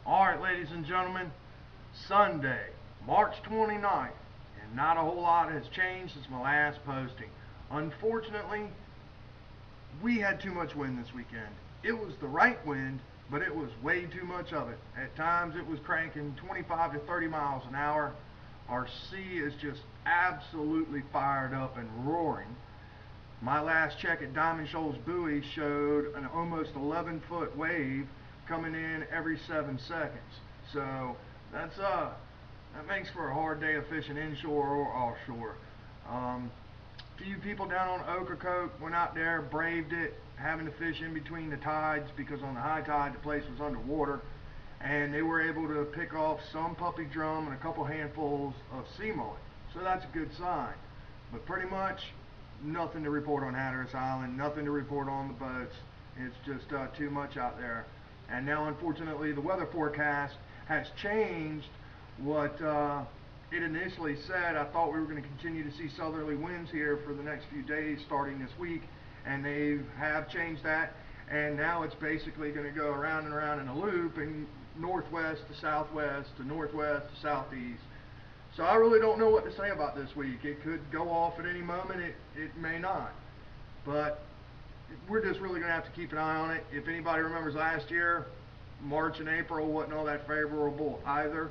Alright, ladies and gentlemen, Sunday, March 29th, and not a whole lot has changed since my last posting. Unfortunately, we had too much wind this weekend. It was the right wind, but it was way too much of it. At times it was cranking 25 to 30 miles an hour. Our sea is just absolutely fired up and roaring. My last check at Diamond Shoals Buoy showed an almost 11-foot wave coming in every 7 seconds. So that makes for a hard day of fishing inshore or offshore. Few people down on Ocracoke went out there, braved it, having to fish in between the tides because on the high tide the place was underwater, and they were able to pick off some puppy drum and a couple handfuls of sea mullet. So that's a good sign. But pretty much nothing to report on Hatteras Island, nothing to report on the boats. It's just too much out there. And now unfortunately the weather forecast has changed what it initially said. I thought we were going to continue to see southerly winds here for the next few days starting this week, and they have changed that, and now it's basically going to go around and around in a loop and northwest to southwest to northwest to southeast. So I really don't know what to say about this week. It could go off at any moment, it may not, but we're just really going to have to keep an eye on it. If anybody remembers last year, March and April wasn't all that favorable either.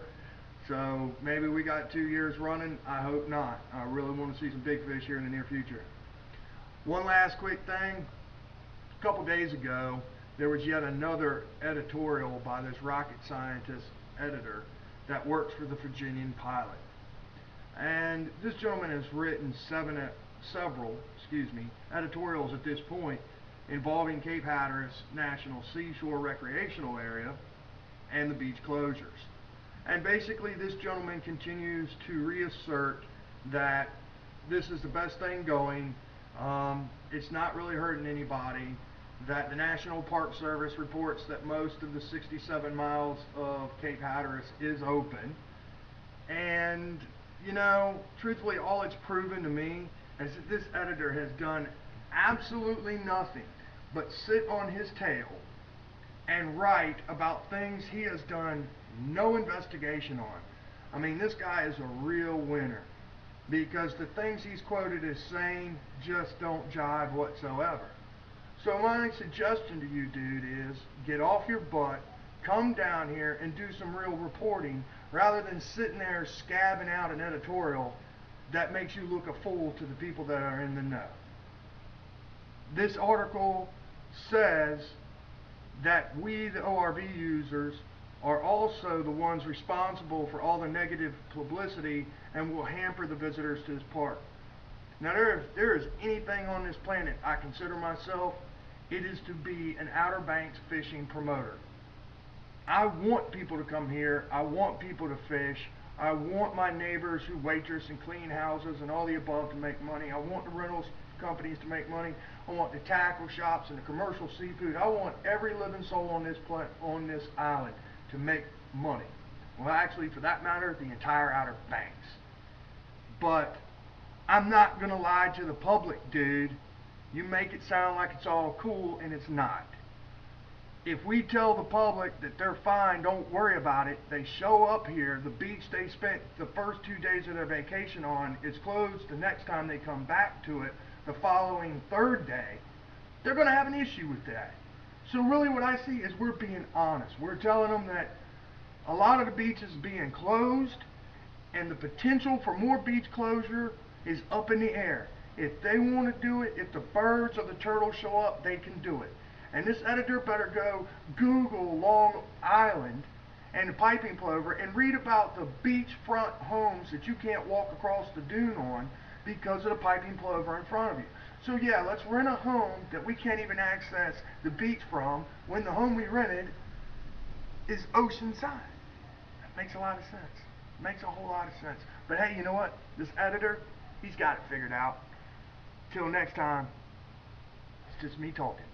So maybe we got 2 years running. I hope not. I really want to see some big fish here in the near future. One last quick thing. A couple days ago, there was yet another editorial by this rocket scientist editor that works for the Virginian Pilot. And this gentleman has written several editorials at this point involving Cape Hatteras National Seashore Recreational Area and the beach closures. And basically this gentleman continues to reassert that this is the best thing going. It's not really hurting anybody, that the National Park Service reports that most of the 67 miles of Cape Hatteras is open. And you know, truthfully, all it's proven to me is that this editor has done absolutely nothing but sit on his tail and write about things he has done no investigation on. I mean, this guy is a real winner, because the things he's quoted as saying just don't jive whatsoever. So my suggestion to you, dude, is get off your butt, come down here and do some real reporting rather than sitting there scabbing out an editorial that makes you look a fool to the people that are in the know. This article says that we, the ORV users, are also the ones responsible for all the negative publicity and will hamper the visitors to this park. Now, if there is anything on this planet I consider myself, it is to be an Outer Banks fishing promoter. I want people to come here. I want people to fish. I want my neighbors who waitress and clean houses and all the above to make money. I want the rentals companies to make money. I want the tackle shops and the commercial seafood. I want every living soul on this island to make money. Well, actually, for that matter, the entire Outer Banks. But I'm not going to lie to the public, dude. You make it sound like it's all cool, and it's not. If we tell the public that they're fine, don't worry about it, they show up here, the beach they spent the first 2 days of their vacation on is closed the next time they come back to it the following third day, they're going to have an issue with that. So really what I see is we're being honest. We're telling them that a lot of the beaches being closed, and the potential for more beach closure is up in the air. If they want to do it, if the birds or the turtles show up, they can do it. And this editor better go Google Long Island and the piping plover and read about the beachfront homes that you can't walk across the dune on because of the piping plover in front of you. So yeah, let's rent a home that we can't even access the beach from when the home we rented is oceanside. That makes a lot of sense. Makes a whole lot of sense. But hey, you know what? This editor, he's got it figured out. Till next time, it's just me talking.